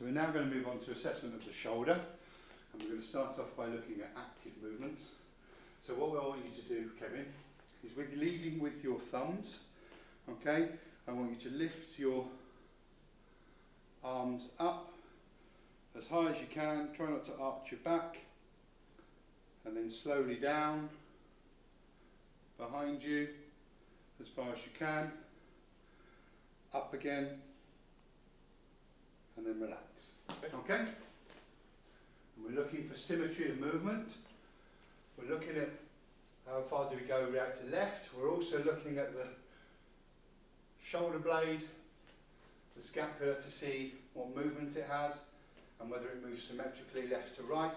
So we're now going to move on to assessment of the shoulder, and we're going to start off by looking at active movements. So what I want you to do, Kevin, is leading with your thumbs, okay? I want you to lift your arms up as high as you can, try not to arch your back, and then slowly down behind you as far as you can, up again, and then relax. Okay? And we're looking for symmetry of movement. We're looking at how far do we go right to left. We're also looking at the shoulder blade, the scapula, to see what movement it has and whether it moves symmetrically left to right.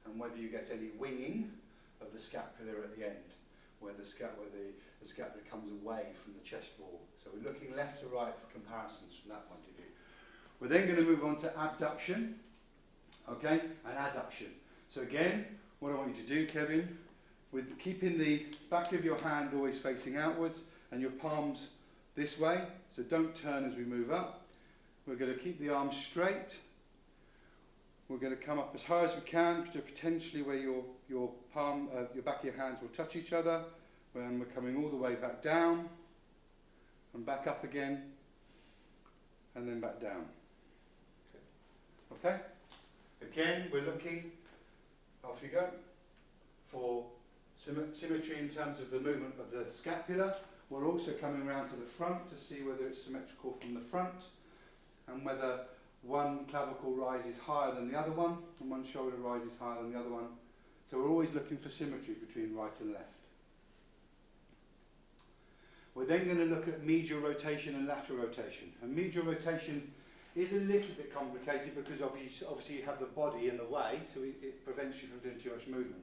And whether you get any winging of the scapula at the end, where the scapula comes away from the chest wall. So we're looking left to right for comparisons from that point of view. We're then going to move on to abduction, okay, and adduction. So again, what I want you to do, Kevin, with keeping the back of your hand always facing outwards and your palms this way, so don't turn as we move up. We're going to keep the arms straight. We're going to come up as high as we can to potentially where your back of your hands will touch each other. When we're coming all the way back down and back up again, and then back down. Okay? Again, we're looking, off you go, for symmetry in terms of the movement of the scapula. We're also coming around to the front to see whether it's symmetrical from the front and whether one clavicle rises higher than the other one and one shoulder rises higher than the other one. So we're always looking for symmetry between right and left. We're then going to look at medial rotation and lateral rotation. And medial rotation is a little bit complicated because obviously you have the body in the way, so it prevents you from doing too much movement.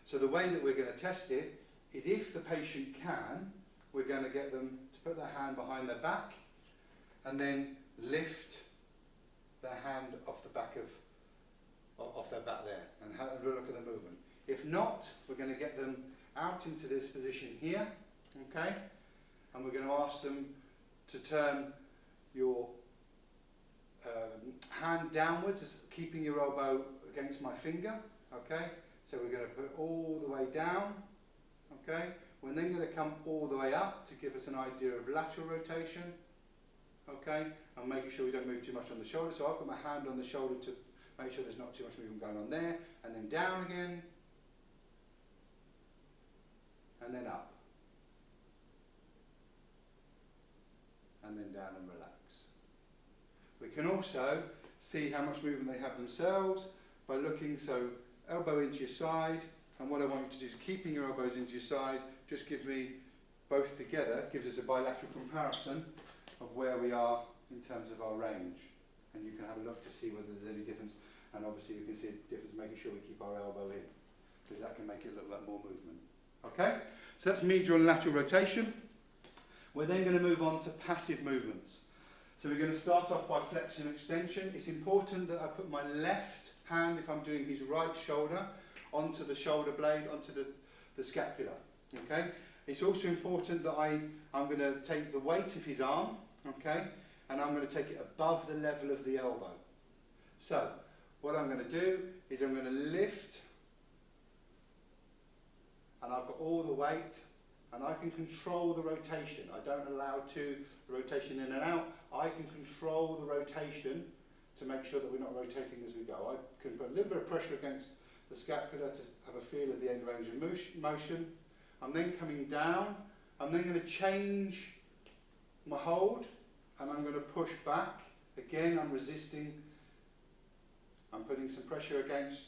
So the way that we're going to test it is, if the patient can, we're going to get them to put their hand behind their back and then lift their hand off the back off their back there and have a look at the movement. If not, we're going to get them out into this position here, okay? And we're going to ask them to turn your hand downwards, keeping your elbow against my finger, okay? So we're going to put it all the way down, okay? We're then going to come all the way up to give us an idea of lateral rotation, okay? And making sure we don't move too much on the shoulder. So I've got my hand on the shoulder to make sure there's not too much movement going on there, and then down again, and then up. And then down and relax. We can also see how much movement they have themselves by looking, so elbow into your side, and what I want you to do is keeping your elbows into your side, just give me both together, gives us a bilateral comparison of where we are in terms of our range. And you can have a look to see whether there's any difference, and obviously you can see a difference making sure we keep our elbow in, because that can make it look like more movement. Okay, so that's medial and lateral rotation. We're then going to move on to passive movements. So we're going to start off by flexion and extension. It's important that I put my left hand, if I'm doing his right shoulder, onto the shoulder blade, onto the scapula. Okay? It's also important that I'm going to take the weight of his arm, okay, and I'm going to take it above the level of the elbow. So what I'm going to do is I'm going to lift, and I've got all the weight, and I can control the rotation. I don't allow rotation in and out. I can control the rotation to make sure that we're not rotating as we go. I can put a little bit of pressure against the scapula to have a feel of the end range of motion. I'm then coming down. I'm then going to change my hold, and I'm going to push back. Again, I'm resisting. I'm putting some pressure against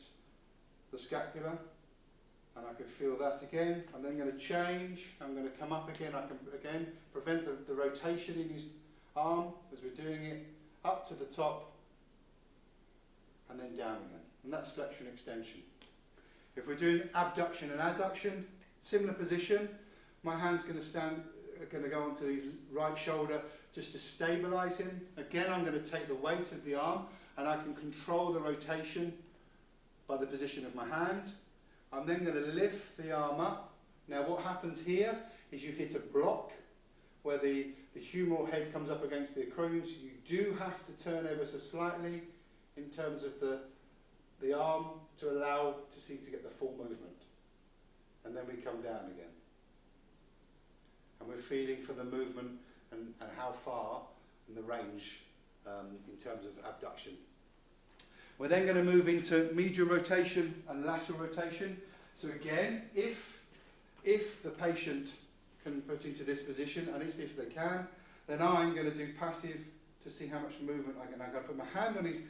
the scapula. And I can feel that again. I'm then going to change. I'm going to come up again. I can again prevent the rotation in his arm as we're doing it, up to the top and then down again. And that's flexion extension. If we're doing abduction and adduction, similar position. My hand's going to go onto his right shoulder just to stabilise him. Again, I'm going to take the weight of the arm, and I can control the rotation by the position of my hand. I'm then going to lift the arm up. Now what happens here is you hit a block where the humeral head comes up against the acromion, so you do have to turn ever so slightly in terms of the arm to allow to get the full movement. And then we come down again. And we're feeling for the movement and how far and the range in terms of abduction. We're then going to move into medial rotation and lateral rotation. So again, if the patient can put into this position, and it's if they can, then I'm going to do passive to see how much movement I can. I'm going to put my hand on his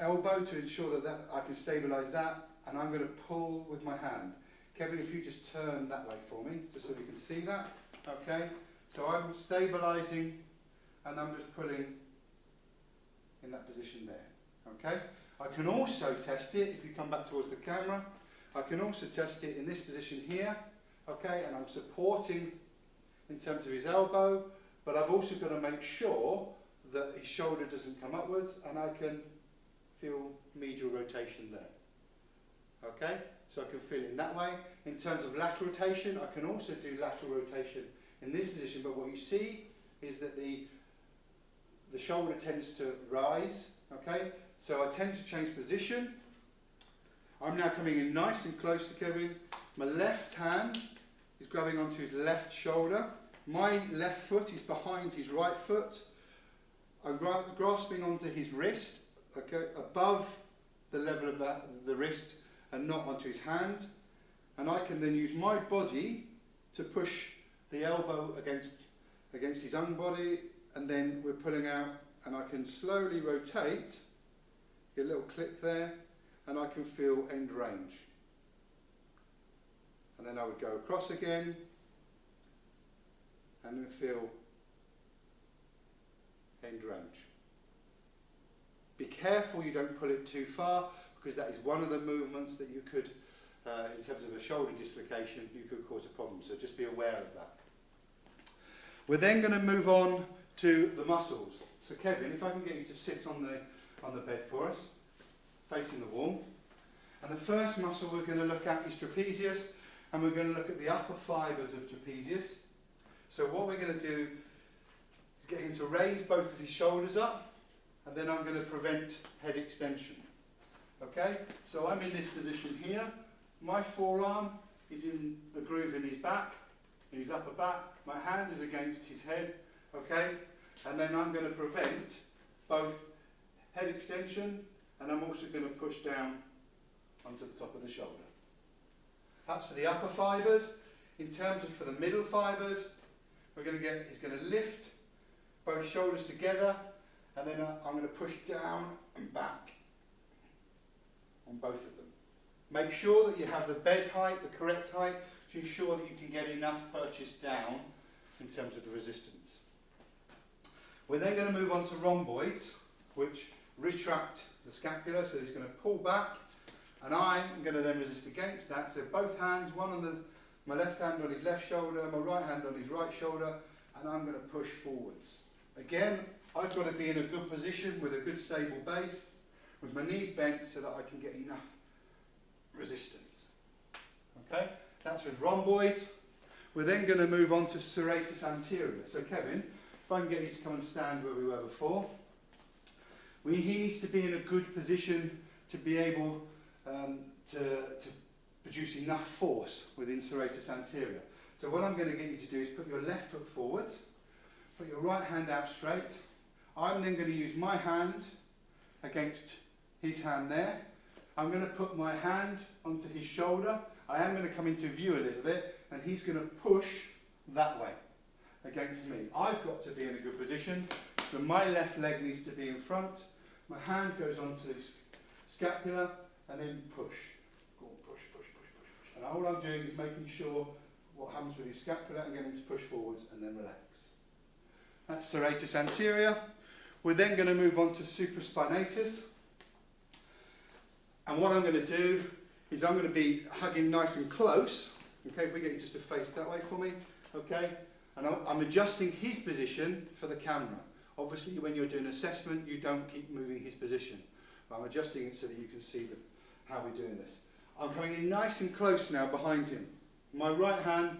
elbow to ensure that I can stabilise that, and I'm going to pull with my hand. Kevin, if you just turn that way for me, just so we can see that. Okay, so I'm stabilising and I'm just pulling in that position there. Okay, I can also test it, if you come back towards the camera, I can also test it in this position here. Okay, and I'm supporting in terms of his elbow, but I've also got to make sure that his shoulder doesn't come upwards, and I can feel medial rotation there. Okay, so I can feel it in that way. In terms of lateral rotation, I can also do lateral rotation in this position, but what you see is that the shoulder tends to rise. Okay, so I tend to change position. I'm now coming in nice and close to Kevin. My left hand is grabbing onto his left shoulder. My left foot is behind his right foot. I'm grasping onto his wrist, okay, above the level of the wrist and not onto his hand. And I can then use my body to push the elbow against his own body, and then we're pulling out, and I can slowly rotate, get a little click there, and I can feel end range. And then I would go across again, and then feel end range. Be careful you don't pull it too far, because that is one of the movements that you could, in terms of a shoulder dislocation, you could cause a problem. So just be aware of that. We're then going to move on to the muscles. So Kevin, if I can get you to sit on the bed for us, facing the wall. And the first muscle we're going to look at is trapezius, and we're going to look at the upper fibres of trapezius. So what we're going to do is get him to raise both of his shoulders up, and then I'm going to prevent head extension. Okay, so I'm in this position here. My forearm is in the groove in his back, in his upper back. My hand is against his head. Okay, and then I'm going to prevent both head extension, and I'm also going to push down onto the top of the shoulder. That's for the upper fibres. In terms of for the middle fibres, he's going to lift both shoulders together, and then I'm going to push down and back on both of them. Make sure that you have the bed height, the correct height, to ensure that you can get enough purchase down in terms of the resistance. We're then going to move on to rhomboids, which retract the scapula, so he's going to pull back, and I'm going to then resist against that. So both hands, one on my left hand on his left shoulder, my right hand on his right shoulder, and I'm going to push forwards. Again, I've got to be in a good position with a good stable base, with my knees bent so that I can get enough resistance. Okay, that's with rhomboids. We're then going to move on to serratus anterior. So Kevin, if I can get you to come and stand where we were before. He needs to be in a good position to be able to produce enough force within serratus anterior. So what I'm going to get you to do is put your left foot forwards, put your right hand out straight. I'm then going to use my hand against his hand there. I'm going to put my hand onto his shoulder. I am going to come into view a little bit, and he's going to push that way against me. I've got to be in a good position, so my left leg needs to be in front. My hand goes onto the scapula, and then push. Go on, push, push, push, push, push. And all I'm doing is making sure what happens with his scapula and getting him to push forwards and then relax. That's serratus anterior. We're then going to move on to supraspinatus. And what I'm going to do is I'm going to be hugging nice and close. Okay, if we get you just to face that way for me. Okay, and I'm adjusting his position for the camera. Obviously, when you're doing assessment, you don't keep moving his position. But I'm adjusting it so that you can see how we're doing this. I'm coming in nice and close now behind him. My right hand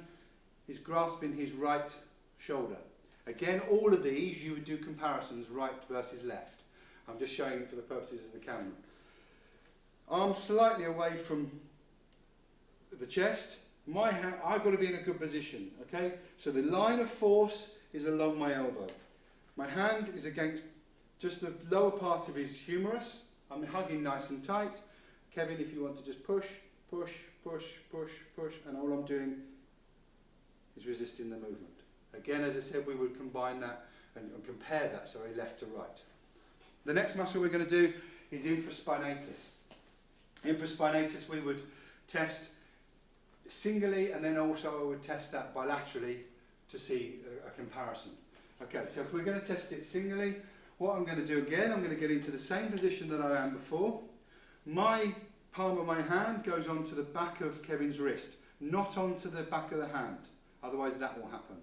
is grasping his right shoulder. Again, all of these you would do comparisons right versus left. I'm just showing it for the purposes of the camera. Arms slightly away from the chest. My hand, I've got to be in a good position, okay? So the line of force is along my elbow. My hand is against just the lower part of his humerus. I'm hugging nice and tight. Kevin, if you want to just push, push, push, push, push, and all I'm doing is resisting the movement. Again, as I said, we would combine that and compare that, sorry, left to right. The next muscle we're going to do is infraspinatus. Infraspinatus we would test singly, and then also I would test that bilaterally to see a comparison. Okay, so if we're going to test it singly, what I'm going to do again, I'm going to get into the same position that I am before. My palm of my hand goes onto the back of Kevin's wrist, not onto the back of the hand, otherwise that will happen.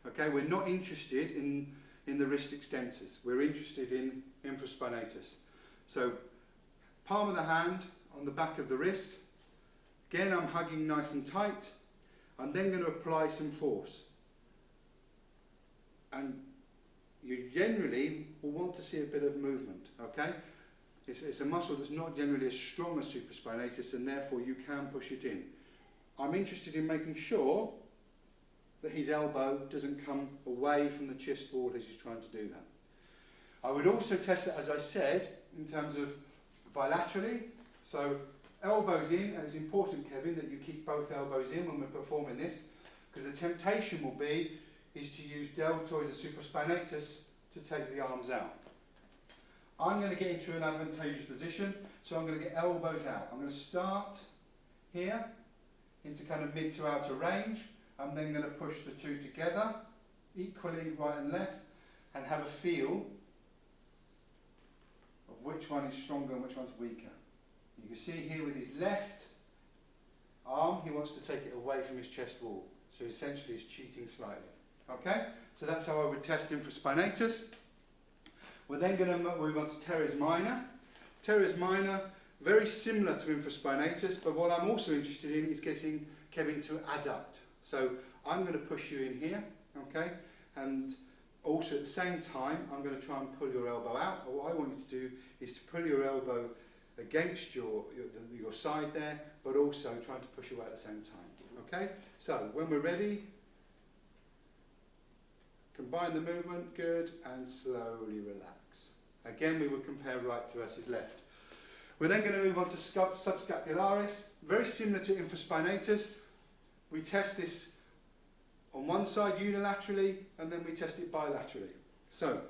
Okay, we're not interested in the wrist extensors, we're interested in infraspinatus. So, palm of the hand on the back of the wrist. Again, I'm hugging nice and tight. I'm then going to apply some force. And you generally will want to see a bit of movement, okay? It's a muscle that's not generally as strong as supraspinatus, and therefore you can push it in. I'm interested in making sure that his elbow doesn't come away from the chest wall as he's trying to do that. I would also test it, as I said, in terms of bilaterally. So elbows in, and it's important, Kevin, that you keep both elbows in when we're performing this, because the temptation will be is to use deltoid and supraspinatus to take the arms out. I'm going to get into an advantageous position, so I'm going to get elbows out. I'm going to start here into kind of mid to outer range. I'm then going to push the two together, equally right and left, and have a feel of which one is stronger and which one's weaker. You can see here with his left arm, he wants to take it away from his chest wall. So essentially he's cheating slightly. Okay? So that's how I would test infraspinatus. We're then going to move on to teres minor. Teres minor, very similar to infraspinatus, but what I'm also interested in is getting Kevin to adduct. So I'm going to push you in here, okay? And also at the same time, I'm going to try and pull your elbow out. But what I want you to do is to pull your elbow against your side there, but also trying to push away at the same time, okay? So when we're ready, combine the movement, good, and slowly relax. Again, we will compare right to versus left. We're then going to move on to subscapularis, very similar to infraspinatus. We test this on one side unilaterally, and then we test it bilaterally. So,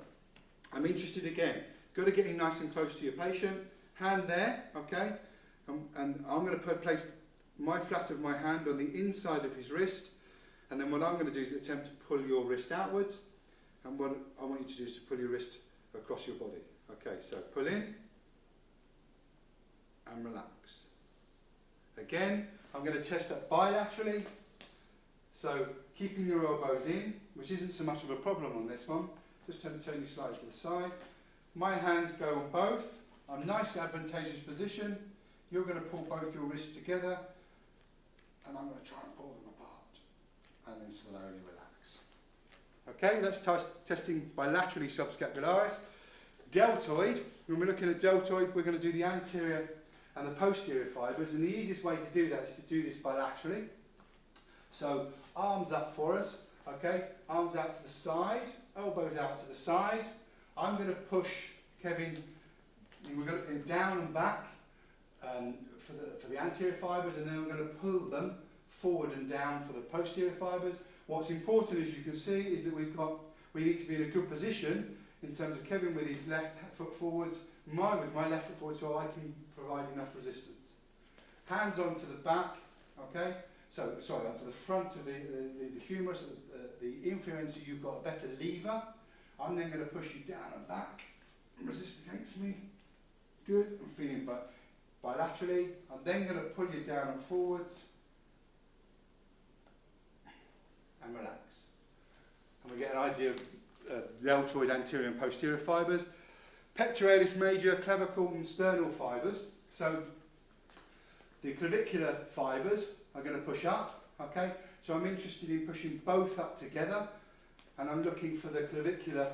I'm interested again. Got to get in nice and close to your patient. Hand there, okay? And I'm going to place my flat of my hand on the inside of his wrist, and then what I'm going to do is attempt to pull your wrist outwards, and what I want you to do is to pull your wrist across your body. Okay, so pull in and relax. Again, I'm going to test that bilaterally. So keeping your elbows in, which isn't so much of a problem on this one. Just turn you slightly to the side. My hands go on both. I'm nice, advantageous position. You're going to pull both your wrists together, and I'm going to try and pull them apart, and then slowly relax. Okay, that's testing bilaterally subscapularis. Deltoid, when we're looking at deltoid, we're going to do the anterior and the posterior fibres, and the easiest way to do that is to do this bilaterally. So arms up for us, okay, arms out to the side, elbows out to the side. I'm going to push Kevin, we're going to down and back for the anterior fibres, and then I'm going to pull them forward and down for the posterior fibres. What's important, as you can see, is that we need to be in a good position in terms of Kevin with his left foot forwards, with my left foot forward, so I can provide enough resistance. Hands onto the back, okay? So, sorry, onto the front of the humerus, the inferior end, so you've got a better lever. I'm then going to push you down and back, and resist against me. Good, I'm feeling bilaterally. I'm then going to pull you down and forwards, and relax. And we get an idea of deltoid anterior and posterior fibres. Pectoralis major, clavicle and sternal fibres. So the clavicular fibres are going to push up, okay? So I'm interested in pushing both up together, and I'm looking for the clavicular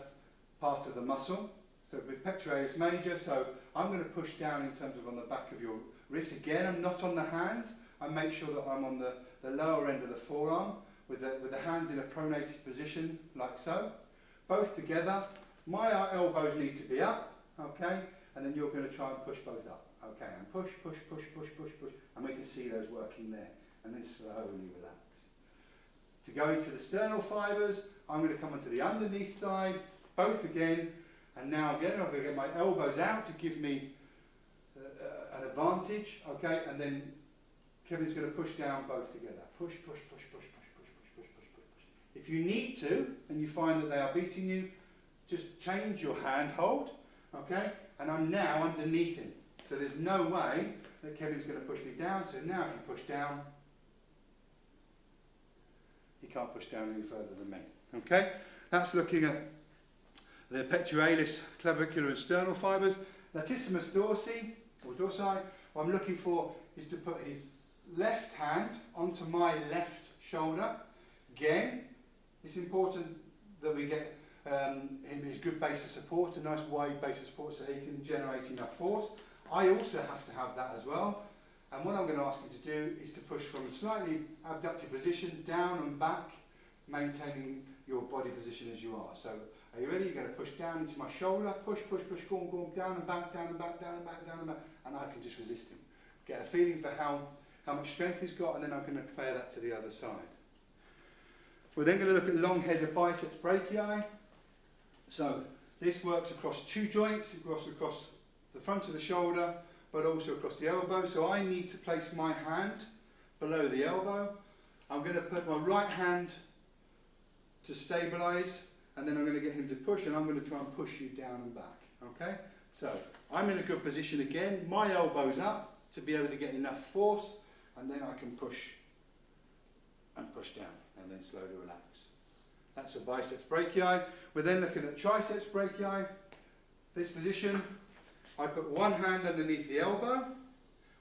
part of the muscle. So with pectoralis major, so I'm going to push down in terms of on the back of your wrist. Again, I'm not on the hands. I make sure that I'm on the lower end of the forearm with the hands in a pronated position, like so. Both together. My elbows need to be up, okay? And then you're going to try and push both up, okay? And push, push, push, push, push, push. And we can see those working there. And then slowly relax. To go into the sternal fibres, I'm going to come onto the underneath side, both again. And now again, I'm going to get my elbows out to give me an advantage, okay? And then Kevin's going to push down both together. Push, push, push, push, push, push, push, push, push, push, push. If you need to, and you find that they are beating you, just change your hand hold, okay? And I'm now underneath him. So there's no way that Kevin's going to push me down. So now if you push down, he can't push down any further than me, okay? That's looking at the pectoralis, clavicular and sternal fibres. Latissimus dorsi, or dorsi, what I'm looking for is to put his left hand onto my left shoulder. Again, it's important that we get him his good base of support, a nice wide base of support so he can generate enough force. I also have to have that as well. And what I'm going to ask you to do is to push from a slightly abducted position down and back, maintaining your body position as you are. So are you ready? You're going to push down into my shoulder, push, push, push, go on, go on, down and back, down and back, down and back, down and back, and I can just resist him. Get a feeling for how much strength he's got, and then I'm going to compare that to the other side. We're then going to look at long-headed biceps brachii. So this works across two joints. It works across the front of the shoulder, but also across the elbow. So I need to place my hand below the elbow. I'm going to put my right hand to stabilise, and then I'm going to get him to push, and I'm going to try and push you down and back. Okay? So I'm in a good position again. My elbow's up to be able to get enough force, and then I can push and push down, and then slowly relax. That's for biceps brachii. We're then looking at triceps brachii. This position, I put one hand underneath the elbow,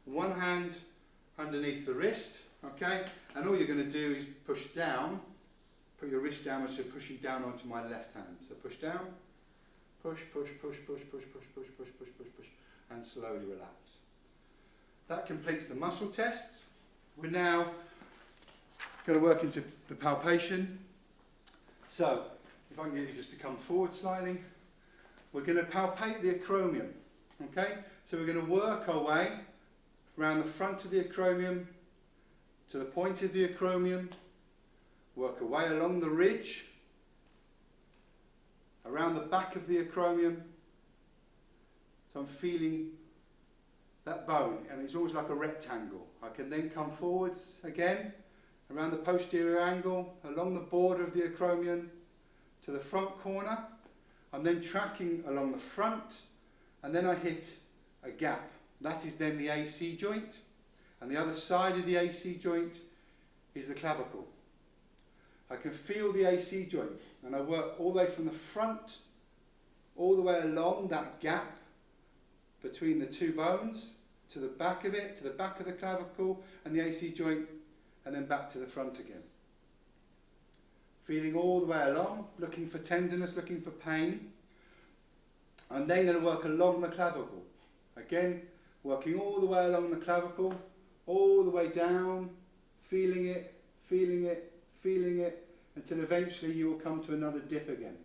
one hand underneath the wrist, okay? And all you're going to do is push down, put your wrist down as you're pushing down onto my left hand. So push down, push, push, push, push, push, push, push, push, push, push, push, and slowly relax. That completes the muscle tests. We're now going to work into the palpation. So, if I can get you just to come forward slightly, we're going to palpate the acromion, okay? So we're going to work our way around the front of the acromion to the point of the acromion, work our way along the ridge, around the back of the acromion. So I'm feeling that bone, and it's always like a rectangle. I can then come forwards again, around the posterior angle, along the border of the acromion to the front corner. I'm then tracking along the front, and then I hit a gap. That is then the AC joint, and the other side of the AC joint is the clavicle. I can feel the AC joint, and I work all the way from the front, all the way along that gap between the two bones, to the back of it, to the back of the clavicle and the AC joint, and then back to the front again. Feeling all the way along, looking for tenderness, looking for pain. I'm then going to work along the clavicle. Again, working all the way along the clavicle, all the way down, feeling it, feeling it, feeling it, until eventually you will come to another dip again.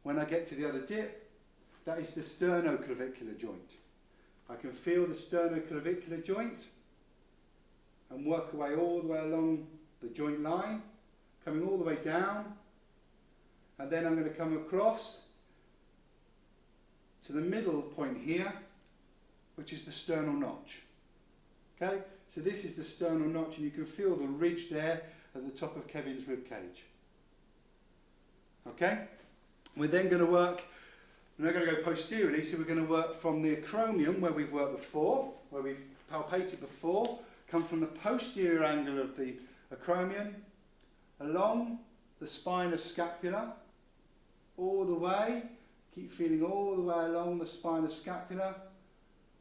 When I get to the other dip, that is the sternoclavicular joint. I can feel the sternoclavicular joint and work away all the way along the joint line, coming all the way down, and then I'm going to come across to the middle point here, which is the sternal notch. Okay, so this is the sternal notch, and you can feel the ridge there at the top of Kevin's rib cage. Okay, we're then going to work, we're not going to go posteriorly, so we're going to work from the acromion where we've worked before, where we've palpated before, come from the posterior angle of the acromion, along the spinous scapula, all the way, keep feeling all the way along the spinous scapula,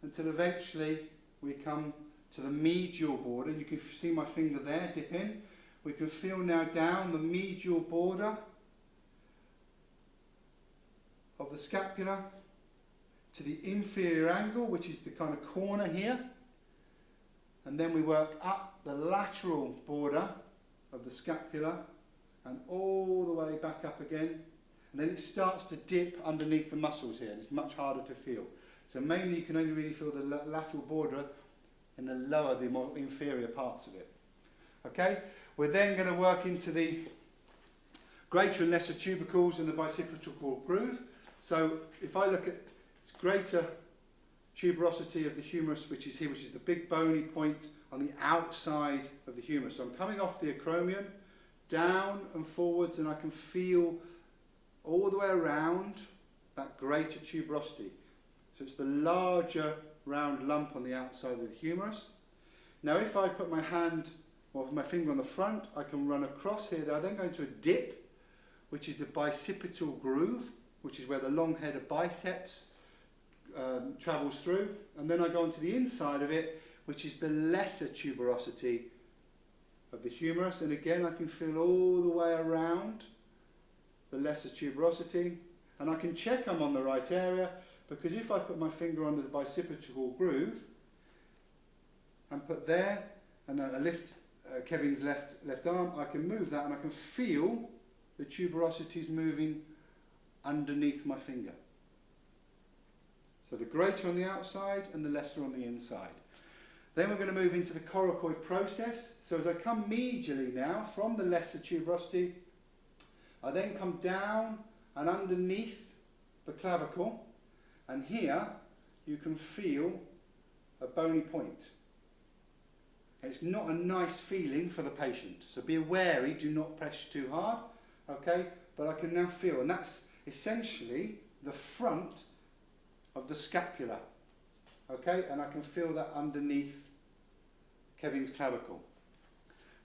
until eventually we come to the medial border. You can see my finger there dip in. We can feel now down the medial border of the scapula to the inferior angle, which is the kind of corner here. And then we work up the lateral border of the scapula and all the way back up again. And then it starts to dip underneath the muscles here, and it's much harder to feel. So mainly you can only really feel the lateral border in the lower, the more inferior parts of it. Okay, we're then going to work into the greater and lesser tubercles and the bicipital groove. So if I look at greater tuberosity of the humerus, which is here, which is the big bony point on the outside of the humerus. So I'm coming off the acromion, down and forwards, and I can feel all the way around that greater tuberosity. So it's the larger round lump on the outside of the humerus. Now if I put my hand or my finger on the front, I can run across here. I then go into a dip, which is the bicipital groove, which is where the long head of biceps travels through. And then I go onto the inside of it, which is the lesser tuberosity of the humerus. And again, I can feel all the way around the lesser tuberosity. And I can check I'm on the right area, because if I put my finger on the bicipital groove and put there, and then I lift Kevin's left arm, I can move that and I can feel the tuberosities moving underneath my finger. So the greater on the outside and the lesser on the inside. Then we're going to move into the coracoid process. So as I come medially now from the lesser tuberosity, I then come down and underneath the clavicle, and here you can feel a bony point. It's not a nice feeling for the patient, so be wary, do not press too hard, okay? But I can now feel, and that's essentially the front of the scapula, okay? And I can feel that underneath Kevin's clavicle.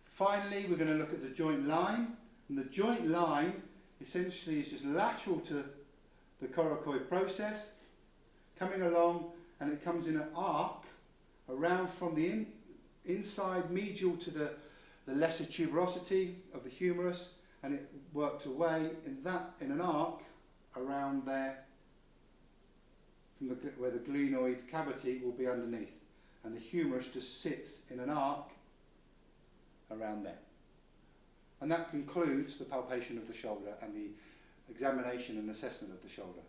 Finally, we're going to look at the joint line, and the joint line essentially is just lateral to the coracoid process, coming along, and it comes in an arc around from the inside medial to the lesser tuberosity of the humerus, and it works away in an arc around there from where the glenoid cavity will be underneath, and the humerus just sits in an arc around there. And that concludes the palpation of the shoulder and the examination and assessment of the shoulder.